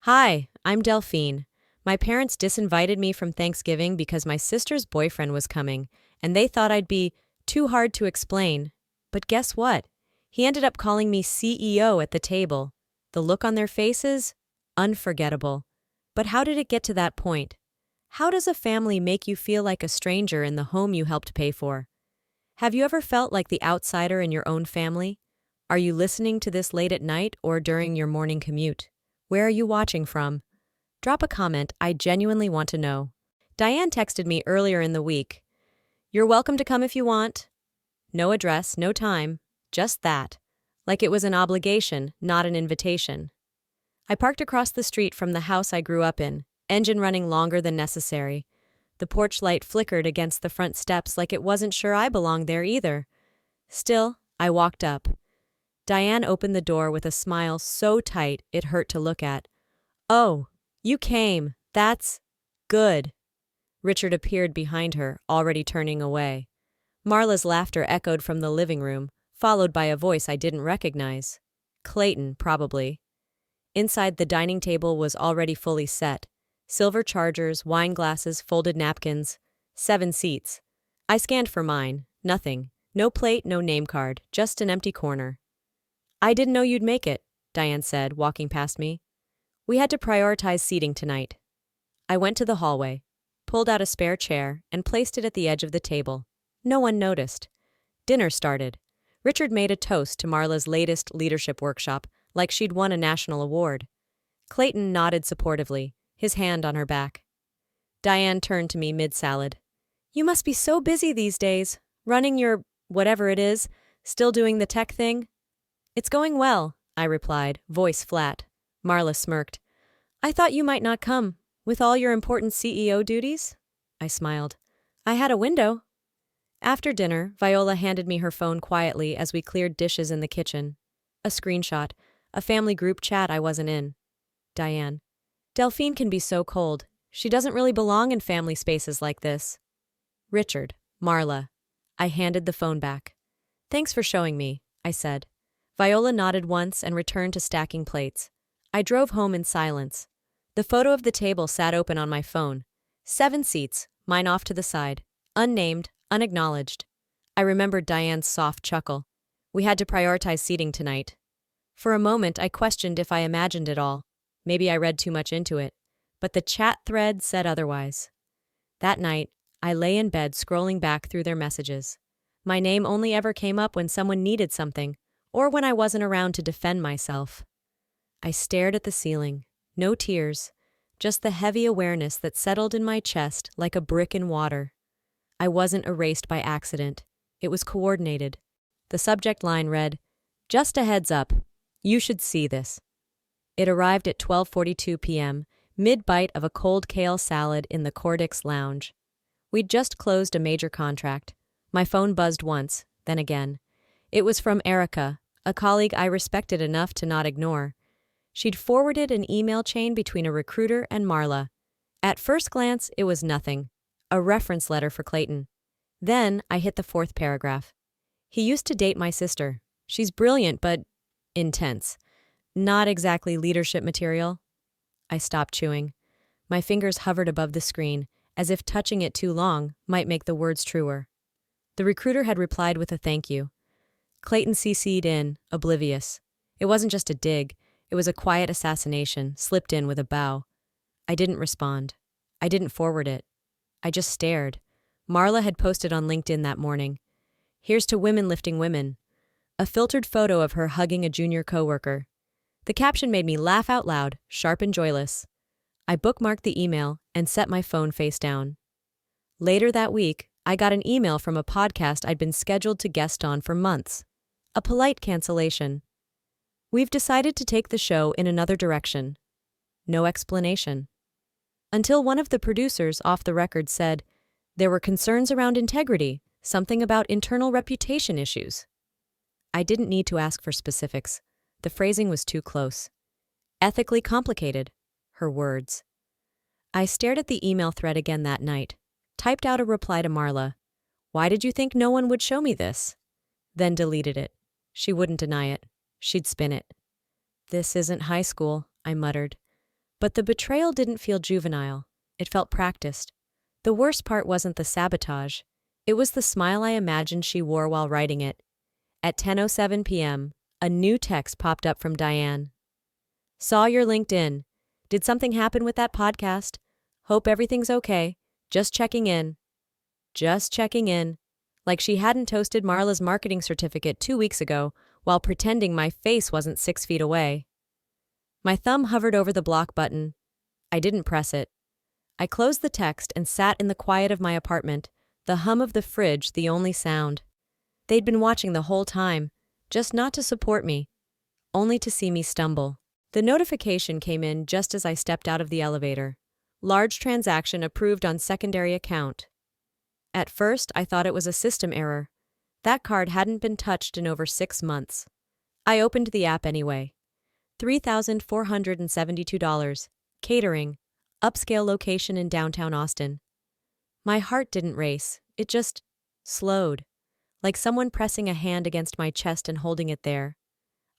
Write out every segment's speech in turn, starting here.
Hi, I'm Delphine. My parents disinvited me from Thanksgiving because my sister's boyfriend was coming, and they thought I'd be too hard to explain. But guess what? He ended up calling me CEO at the table. The look on their faces? Unforgettable. But how did it get to that point? How does a family make you feel like a stranger in the home you helped pay for? Have you ever felt like the outsider in your own family? Are you listening to this late at night or during your morning commute? Where are you watching from? Drop a comment, I genuinely want to know. Diane texted me earlier in the week. You're welcome to come if you want. No address, no time, just that. Like it was an obligation, not an invitation. I parked across the street from the house I grew up in, engine running longer than necessary. The porch light flickered against the front steps like it wasn't sure I belonged there either. Still, I walked up. Diane opened the door with a smile so tight it hurt to look at. Oh, you came. That's good. Richard appeared behind her, already turning away. Marla's laughter echoed from the living room, followed by a voice I didn't recognize. Clayton, probably. Inside, the dining table was already fully set. Silver chargers, wine glasses, folded napkins. 7 seats. I scanned for mine. Nothing. No plate, no name card, just an empty corner. I didn't know you'd make it, Diane said, walking past me. We had to prioritize seating tonight. I went to the hallway, pulled out a spare chair, and placed it at the edge of the table. No one noticed. Dinner started. Richard made a toast to Marla's latest leadership workshop, like she'd won a national award. Clayton nodded supportively, his hand on her back. Diane turned to me mid-salad. You must be so busy these days, running your whatever it is, still doing the tech thing? It's going well, I replied, voice flat. Marla smirked. I thought you might not come, with all your important CEO duties? I smiled. I had a window. After dinner, Viola handed me her phone quietly as we cleared dishes in the kitchen. A screenshot, a family group chat I wasn't in. Diane. Delphine can be so cold. She doesn't really belong in family spaces like this. Richard. Marla. I handed the phone back. Thanks for showing me, I said. Viola nodded once and returned to stacking plates. I drove home in silence. The photo of the table sat open on my phone. 7 seats, mine off to the side. Unnamed, unacknowledged. I remembered Diane's soft chuckle. We had to prioritize seating tonight. For a moment, I questioned if I imagined it all. Maybe I read too much into it. But the chat thread said otherwise. That night, I lay in bed scrolling back through their messages. My name only ever came up when someone needed something, or when I wasn't around to defend myself. I stared at the ceiling. No tears, just the heavy awareness that settled in my chest like a brick in water. I wasn't erased by accident. It was coordinated. The subject line read, Just a heads up. You should see this. It arrived at 12:42 p.m., mid-bite of a cold kale salad in the Cordix lounge. We'd just closed a major contract. My phone buzzed once, then again. It was from Erica, a colleague I respected enough to not ignore. She'd forwarded an email chain between a recruiter and Marla. At first glance, it was nothing. A reference letter for Clayton. Then I hit the 4th paragraph. He used to date my sister. She's brilliant, but intense. Not exactly leadership material. I stopped chewing. My fingers hovered above the screen, as if touching it too long might make the words truer. The recruiter had replied with a thank you. Clayton CC'd in, oblivious. It wasn't just a dig. It was a quiet assassination, slipped in with a bow. I didn't respond. I didn't forward it. I just stared. Marla had posted on LinkedIn that morning. Here's to women lifting women. A filtered photo of her hugging a junior coworker. The caption made me laugh out loud, sharp and joyless. I bookmarked the email and set my phone face down. Later that week, I got an email from a podcast I'd been scheduled to guest on for months. A polite cancellation. We've decided to take the show in another direction. No explanation. Until one of the producers off the record said, there were concerns around integrity, something about internal reputation issues. I didn't need to ask for specifics. The phrasing was too close. Ethically complicated. Her words. I stared at the email thread again that night, typed out a reply to Marla. Why did you think no one would show me this? Then deleted it. She wouldn't deny it. She'd spin it. This isn't high school, I muttered. But the betrayal didn't feel juvenile. It felt practiced. The worst part wasn't the sabotage. It was the smile I imagined she wore while writing it. At 10:07 p.m., a new text popped up from Diane. Saw your LinkedIn. Did something happen with that podcast? Hope everything's okay. Just checking in. Just checking in. Like she hadn't toasted Marla's marketing certificate 2 weeks ago while pretending my face wasn't 6 feet away. My thumb hovered over the block button. I didn't press it. I closed the text and sat in the quiet of my apartment, the hum of the fridge the only sound. They'd been watching the whole time, just not to support me, only to see me stumble. The notification came in just as I stepped out of the elevator. Large transaction approved on secondary account. At first, I thought it was a system error. That card hadn't been touched in over 6 months. I opened the app anyway. $3,472. Catering. Upscale location in downtown Austin. My heart didn't race. It just slowed, like someone pressing a hand against my chest and holding it there.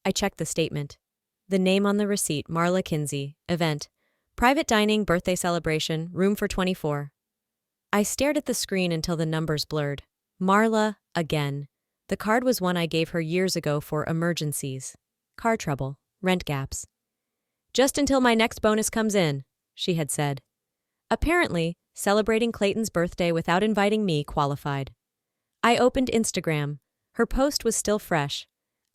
I checked the statement. The name on the receipt, Marla Kinsey, event, private dining, birthday celebration, room for 24. I stared at the screen until the numbers blurred. Marla, again. The card was one I gave her years ago for emergencies. Car trouble, rent gaps. Just until my next bonus comes in, she had said. Apparently, celebrating Clayton's birthday without inviting me qualified. I opened Instagram. Her post was still fresh.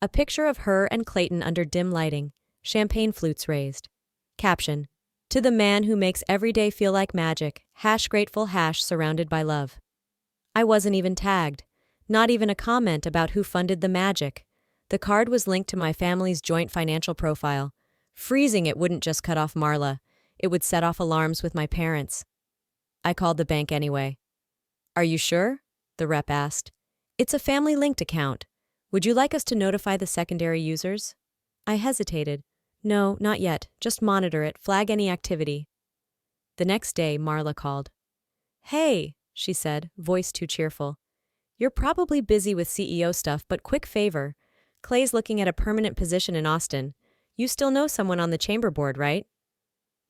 A picture of her and Clayton under dim lighting, champagne flutes raised. Caption, to the man who makes every day feel like magic, #grateful #surrounded by love. I wasn't even tagged. Not even a comment about who funded the magic. The card was linked to my family's joint financial profile. Freezing it wouldn't just cut off Marla. It would set off alarms with my parents. I called the bank anyway. Are you sure? The rep asked. It's a family-linked account. Would you like us to notify the secondary users? I hesitated. No, not yet. Just monitor it, flag any activity. The next day, Marla called. Hey, she said, voice too cheerful. You're probably busy with CEO stuff, but quick favor. Clay's looking at a permanent position in Austin. You still know someone on the chamber board, right?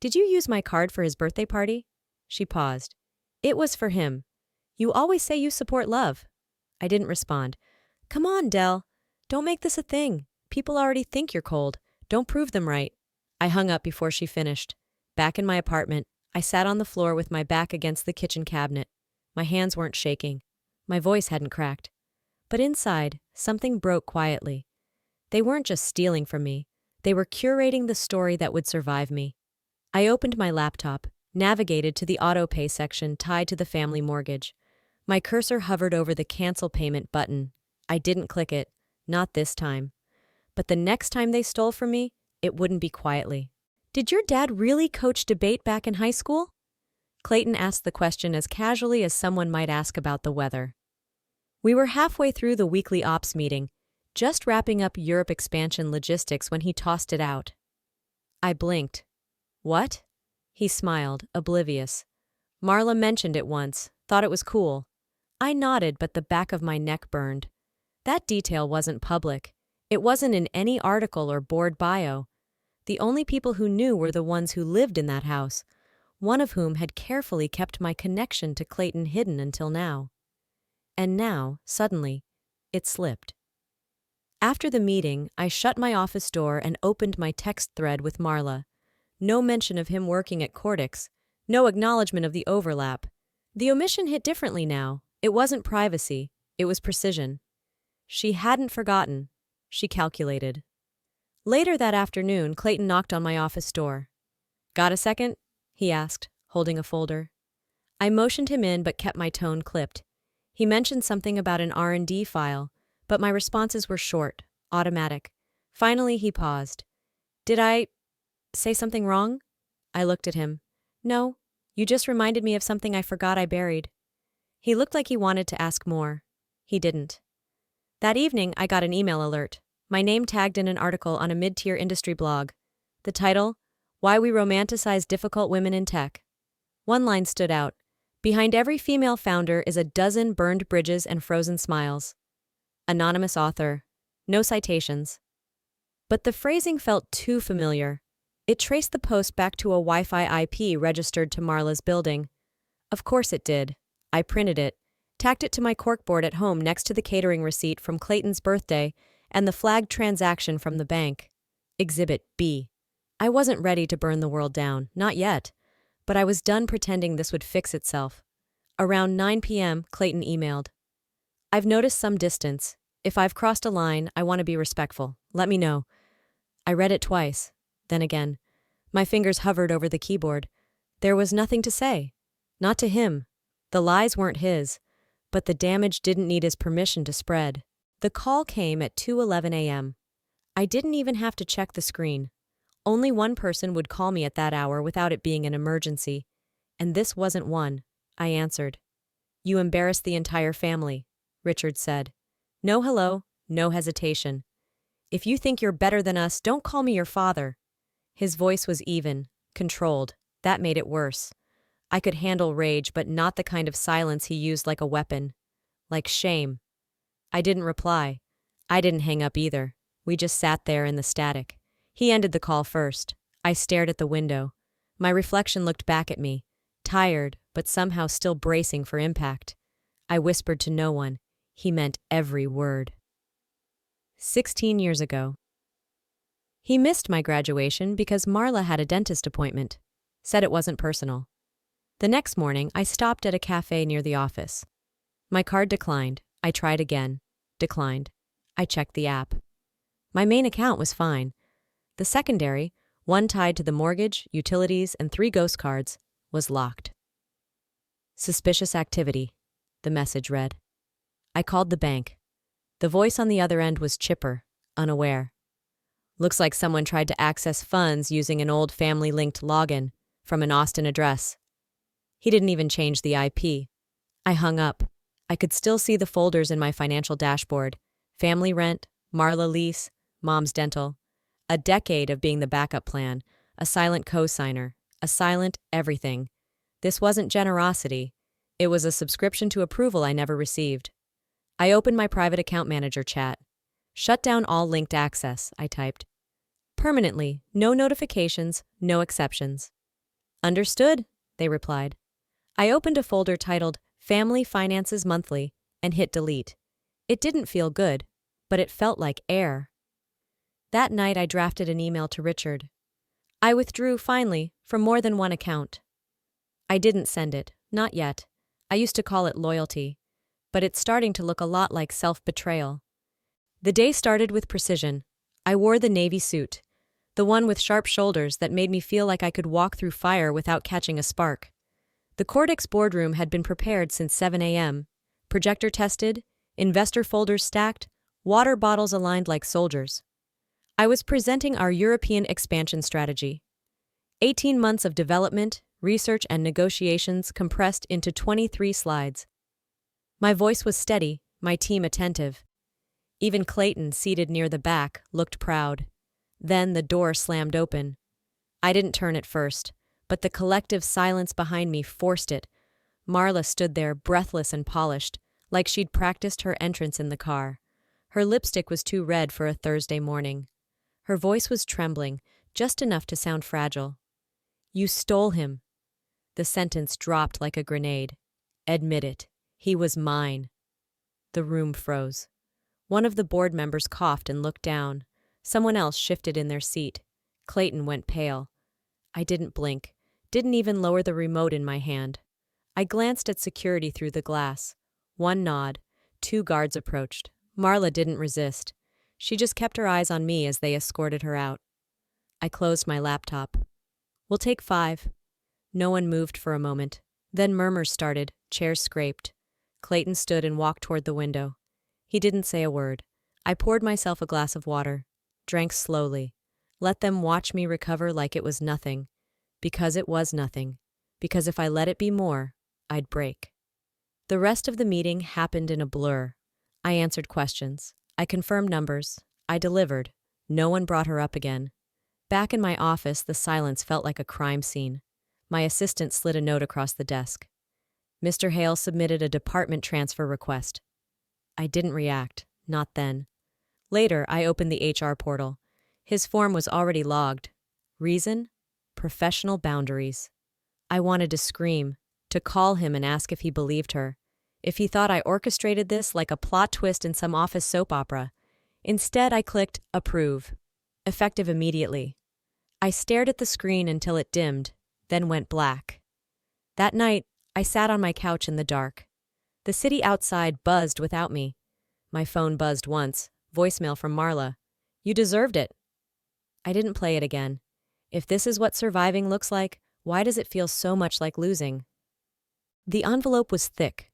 Did you use my card for his birthday party? She paused. It was for him. You always say you support love. I didn't respond. Come on, Del. Don't make this a thing. People already think you're cold. Don't prove them right. I hung up before she finished. Back in my apartment, I sat on the floor with my back against the kitchen cabinet. My hands weren't shaking. My voice hadn't cracked. But inside, something broke quietly. They weren't just stealing from me. They were curating the story that would survive me. I opened my laptop, navigated to the auto-pay section tied to the family mortgage. My cursor hovered over the cancel payment button. I didn't click it, not this time. But the next time they stole from me, it wouldn't be quietly. Did your dad really coach debate back in high school? Clayton asked the question as casually as someone might ask about the weather. We were halfway through the weekly ops meeting, just wrapping up Europe expansion logistics when he tossed it out. I blinked. What? He smiled, oblivious. Marla mentioned it once, thought it was cool. I nodded, but the back of my neck burned. That detail wasn't public. It wasn't in any article or board bio. The only people who knew were the ones who lived in that house, one of whom had carefully kept my connection to Clayton hidden until now. And now, suddenly, it slipped. After the meeting, I shut my office door and opened my text thread with Marla. No mention of him working at Cortex, no acknowledgement of the overlap. The omission hit differently now. It wasn't privacy, it was precision. She hadn't forgotten. She calculated. Later that afternoon, Clayton knocked on my office door. Got a second? He asked, holding a folder. I motioned him in but kept my tone clipped. He mentioned something about an R&D file, but my responses were short, automatic. Finally, he paused. Did I say something wrong? I looked at him. No, you just reminded me of something I forgot I buried. He looked like he wanted to ask more. He didn't. That evening, I got an email alert. My name tagged in an article on a mid-tier industry blog. The title, Why We Romanticize Difficult Women in Tech. One line stood out. Behind every female founder is a dozen burned bridges and frozen smiles. Anonymous author. No citations. But the phrasing felt too familiar. It traced the post back to a Wi-Fi IP registered to Marla's building. Of course it did. I printed it, tacked it to my corkboard at home next to the catering receipt from Clayton's birthday and the flagged transaction from the bank. Exhibit B. I wasn't ready to burn the world down, not yet, but I was done pretending this would fix itself. Around 9 p.m., Clayton emailed. I've noticed some distance. If I've crossed a line, I want to be respectful. Let me know. I read it twice, then again. My fingers hovered over the keyboard. There was nothing to say. Not to him. The lies weren't his, but the damage didn't need his permission to spread. The call came at 2:11 a.m. I didn't even have to check the screen. Only one person would call me at that hour without it being an emergency. And this wasn't one. I answered. You embarrassed the entire family, Richard said. No hello, no hesitation. If you think you're better than us, don't call me your father. His voice was even, controlled. That made it worse. I could handle rage, but not the kind of silence he used like a weapon. Like shame. I didn't reply. I didn't hang up either. We just sat there in the static. He ended the call first. I stared at the window. My reflection looked back at me, tired, but somehow still bracing for impact. I whispered to no one. He meant every word. 16 years ago. He missed my graduation because Marla had a dentist appointment. Said it wasn't personal. The next morning, I stopped at a cafe near the office. My card declined. I tried again. Declined. I checked the app. My main account was fine. The secondary, one tied to the mortgage, utilities, and 3 ghost cards, was locked. Suspicious activity, the message read. I called the bank. The voice on the other end was chipper, unaware. Looks like someone tried to access funds using an old family-linked login from an Austin address. He didn't even change the IP. I hung up. I could still see the folders in my financial dashboard. Family rent, Marla lease, mom's dental. A decade of being the backup plan, a silent co-signer, a silent everything. This wasn't generosity. It was a subscription to approval I never received. I opened my private account manager chat. Shut down all linked access, I typed. Permanently, no notifications, no exceptions. Understood, they replied. I opened a folder titled Family Finances Monthly and hit delete. It didn't feel good, but it felt like air. That night I drafted an email to Richard. I withdrew, finally, from more than one account. I didn't send it, not yet. I used to call it loyalty, but it's starting to look a lot like self-betrayal. The day started with precision. I wore the navy suit, the one with sharp shoulders that made me feel like I could walk through fire without catching a spark. The Cordex boardroom had been prepared since 7 a.m., projector tested, investor folders stacked, water bottles aligned like soldiers. I was presenting our European expansion strategy. 18 months of development, research, and negotiations compressed into 23 slides. My voice was steady, my team attentive. Even Clayton, seated near the back, looked proud. Then the door slammed open. I didn't turn at first, but the collective silence behind me forced it. Marla stood there, breathless and polished, like she'd practiced her entrance in the car. Her lipstick was too red for a Thursday morning. Her voice was trembling, just enough to sound fragile. You stole him. The sentence dropped like a grenade. Admit it. He was mine. The room froze. One of the board members coughed and looked down. Someone else shifted in their seat. Clayton went pale. I didn't blink, didn't even lower the remote in my hand. I glanced at security through the glass. One nod. 2 guards approached. Marla didn't resist. She just kept her eyes on me as they escorted her out. I closed my laptop. We'll take 5. No one moved for a moment. Then murmurs started, chairs scraped. Clayton stood and walked toward the window. He didn't say a word. I poured myself a glass of water, drank slowly, let them watch me recover like it was nothing. Because it was nothing. Because if I let it be more, I'd break. The rest of the meeting happened in a blur. I answered questions. I confirmed numbers. I delivered. No one brought her up again. Back in my office, the silence felt like a crime scene. My assistant slid a note across the desk. Mr. Hale submitted a department transfer request. I didn't react, not then. Later, I opened the HR portal. His form was already logged. Reason? Professional boundaries. I wanted to scream, to call him and ask if he believed her, if he thought I orchestrated this like a plot twist in some office soap opera. Instead, I clicked approve. Effective immediately. I stared at the screen until it dimmed, then went black. That night, I sat on my couch in the dark. The city outside buzzed without me. My phone buzzed once, voicemail from Marla. You deserved it. I didn't play it again. If this is what surviving looks like, why does it feel so much like losing? The envelope was thick.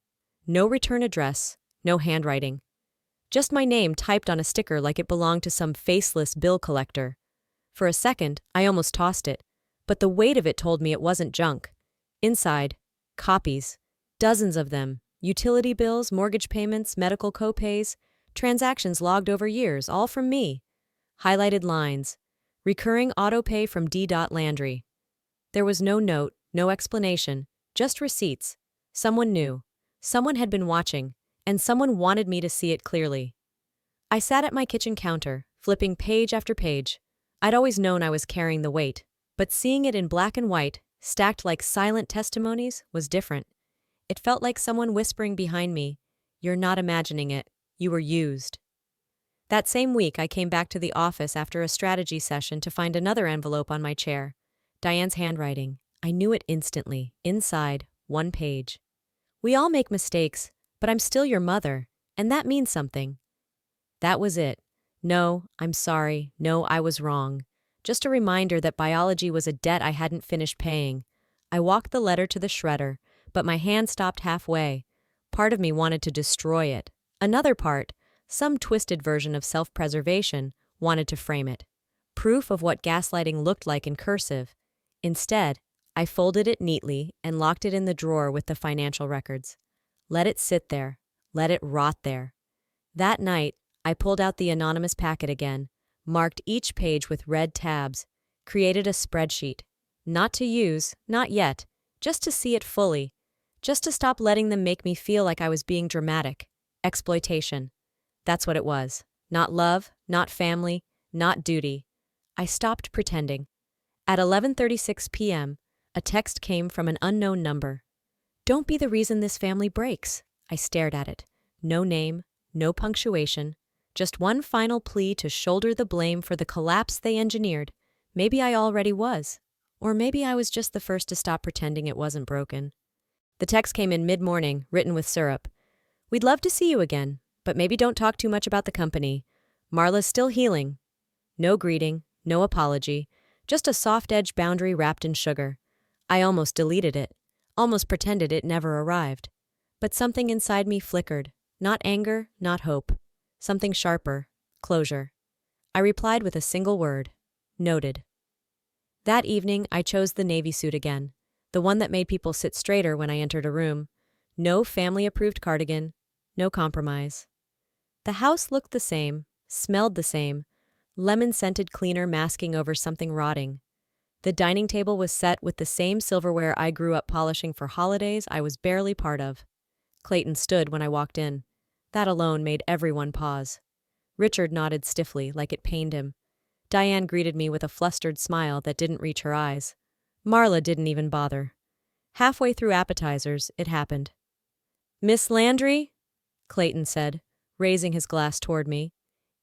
No return address, no handwriting. Just my name typed on a sticker like it belonged to some faceless bill collector. For a second, I almost tossed it, but the weight of it told me it wasn't junk. Inside, copies, dozens of them, utility bills, mortgage payments, medical copays, transactions logged over years, all from me. Highlighted lines, recurring autopay from D. Landry. There was no note, no explanation, just receipts. Someone knew. Someone had been watching, and someone wanted me to see it clearly. I sat at my kitchen counter, flipping page after page. I'd always known I was carrying the weight, but seeing it in black and white, stacked like silent testimonies, was different. It felt like someone whispering behind me, "You're not imagining it. You were used." That same week, I came back to the office after a strategy session to find another envelope on my chair. Diane's handwriting. I knew it instantly. Inside, one page. "We all make mistakes, but I'm still your mother, and that means something." That was it. No, I'm sorry. No, I was wrong. Just a reminder that biology was a debt I hadn't finished paying. I walked the letter to the shredder, but my hand stopped halfway. Part of me wanted to destroy it. Another part, some twisted version of self-preservation, wanted to frame it. Proof of what gaslighting looked like in cursive. Instead, I folded it neatly and locked it in the drawer with the financial records. Let it sit there. Let it rot there. That night, I pulled out the anonymous packet again, marked each page with red tabs, created a spreadsheet. Not to use, not yet, just to see it fully, just to stop letting them make me feel like I was being dramatic. Exploitation. That's what it was. Not love, not family, not duty. I stopped pretending. At 11:36 p.m., a text came from an unknown number. "Don't be the reason this family breaks." I stared at it. No name, no punctuation, just one final plea to shoulder the blame for the collapse they engineered. Maybe I already was. Or maybe I was just the first to stop pretending it wasn't broken. The text came in mid-morning, written with syrup. "We'd love to see you again, but maybe don't talk too much about the company. Marla's still healing." No greeting, no apology, just a soft-edged boundary wrapped in sugar. I almost deleted it, almost pretended it never arrived. But something inside me flickered. Not anger, not hope. Something sharper. Closure. I replied with a single word. Noted. That evening, I chose the navy suit again, the one that made people sit straighter when I entered a room. No family-approved cardigan, no compromise. The house looked the same, smelled the same, lemon-scented cleaner masking over something rotting. The dining table was set with the same silverware I grew up polishing for holidays I was barely part of. Clayton stood when I walked in. That alone made everyone pause. Richard nodded stiffly, like it pained him. Diane greeted me with a flustered smile that didn't reach her eyes. Marla didn't even bother. Halfway through appetizers, it happened. "Miss Landry?" Clayton said, raising his glass toward me.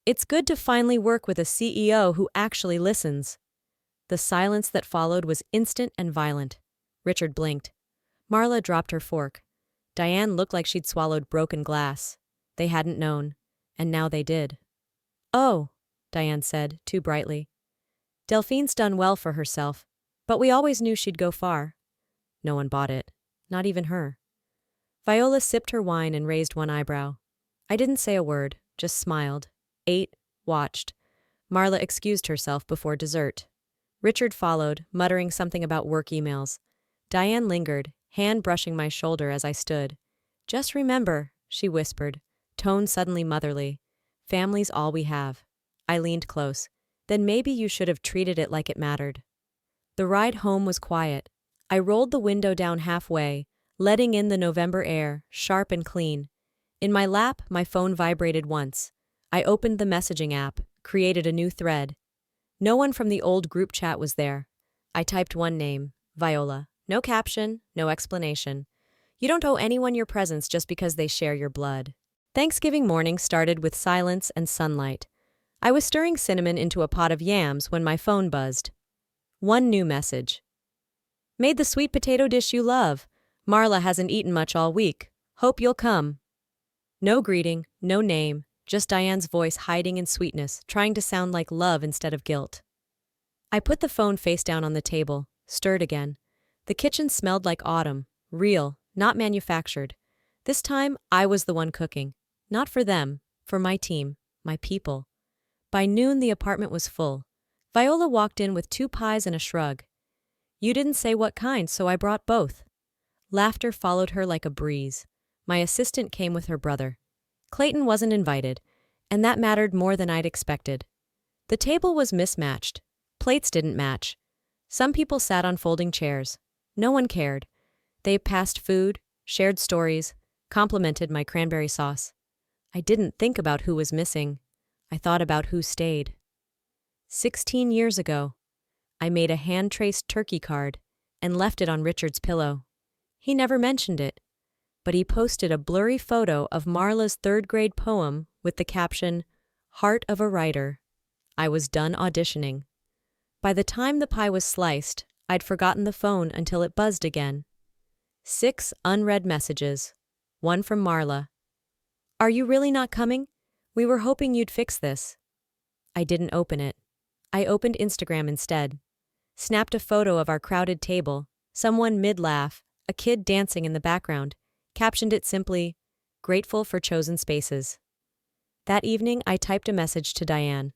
"It's good to finally work with a CEO who actually listens." The silence that followed was instant and violent. Richard blinked. Marla dropped her fork. Diane looked like she'd swallowed broken glass. They hadn't known, and now they did. "Oh," Diane said, too brightly. "Delphine's done well for herself, but we always knew she'd go far." No one bought it, not even her. Viola sipped her wine and raised one eyebrow. I didn't say a word, just smiled, ate, watched. Marla excused herself before dessert. Richard followed, muttering something about work emails. Diane lingered, hand brushing my shoulder as I stood. "Just remember," she whispered, tone suddenly motherly, "family's all we have." I leaned close. "Then maybe you should have treated it like it mattered." The ride home was quiet. I rolled the window down halfway, letting in the November air, sharp and clean. In my lap, my phone vibrated once. I opened the messaging app, created a new thread. No one from the old group chat was there. I typed one name, Viola. No caption, no explanation. You don't owe anyone your presence just because they share your blood. Thanksgiving morning started with silence and sunlight. I was stirring cinnamon into a pot of yams when my phone buzzed. One new message. Made the sweet potato dish you love. Marla hasn't eaten much all week. Hope you'll come. No greeting, no name, just Diane's voice hiding in sweetness, trying to sound like love instead of guilt. I put the phone face down on the table, stirred again. The kitchen smelled like autumn, real, not manufactured. This time, I was the one cooking. Not for them, for my team, my people. By noon, the apartment was full. Viola walked in with 2 pies and a shrug. You didn't say what kind, so I brought both. Laughter followed her like a breeze. My assistant came with her brother. Clayton wasn't invited, and that mattered more than I'd expected. The table was mismatched. Plates didn't match. Some people sat on folding chairs. No one cared. They passed food, shared stories, complimented my cranberry sauce. I didn't think about who was missing. I thought about who stayed. 16 years ago, I made a hand-traced turkey card and left it on Richard's pillow. He never mentioned it, but he posted a blurry photo of Marla's 3rd-grade poem with the caption, "Heart of a Writer." I was done auditioning. By the time the pie was sliced, I'd forgotten the phone until it buzzed again. 6 unread messages. One from Marla. Are you really not coming? We were hoping you'd fix this. I didn't open it. I opened Instagram instead. Snapped a photo of our crowded table, someone mid-laugh, a kid dancing in the background, captioned it simply, "Grateful for chosen spaces." That evening, I typed a message to Diane.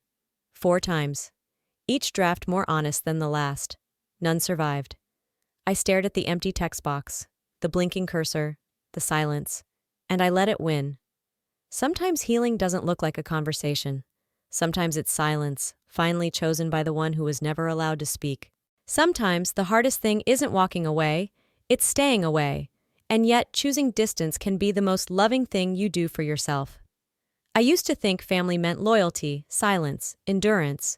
4 times. Each draft more honest than the last. None survived. I stared at the empty text box, the blinking cursor, the silence, and I let it win. Sometimes healing doesn't look like a conversation. Sometimes it's silence, finally chosen by the one who was never allowed to speak. Sometimes the hardest thing isn't walking away, it's staying away. And yet, choosing distance can be the most loving thing you do for yourself. I used to think family meant loyalty, silence, endurance.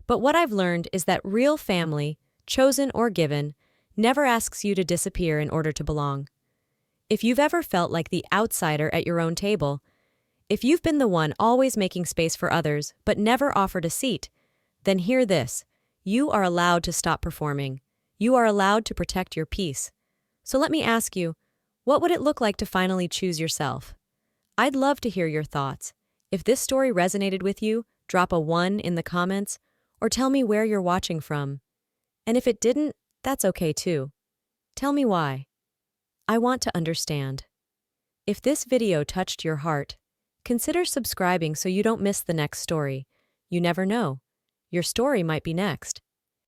But what I've learned is that real family, chosen or given, never asks you to disappear in order to belong. If you've ever felt like the outsider at your own table, if you've been the one always making space for others but never offered a seat, then hear this. You are allowed to stop performing. You are allowed to protect your peace. So let me ask you, what would it look like to finally choose yourself? I'd love to hear your thoughts. If this story resonated with you, drop a 1 in the comments or tell me where you're watching from. And if it didn't, that's okay too. Tell me why. I want to understand. If this video touched your heart, consider subscribing so you don't miss the next story. You never know. Your story might be next.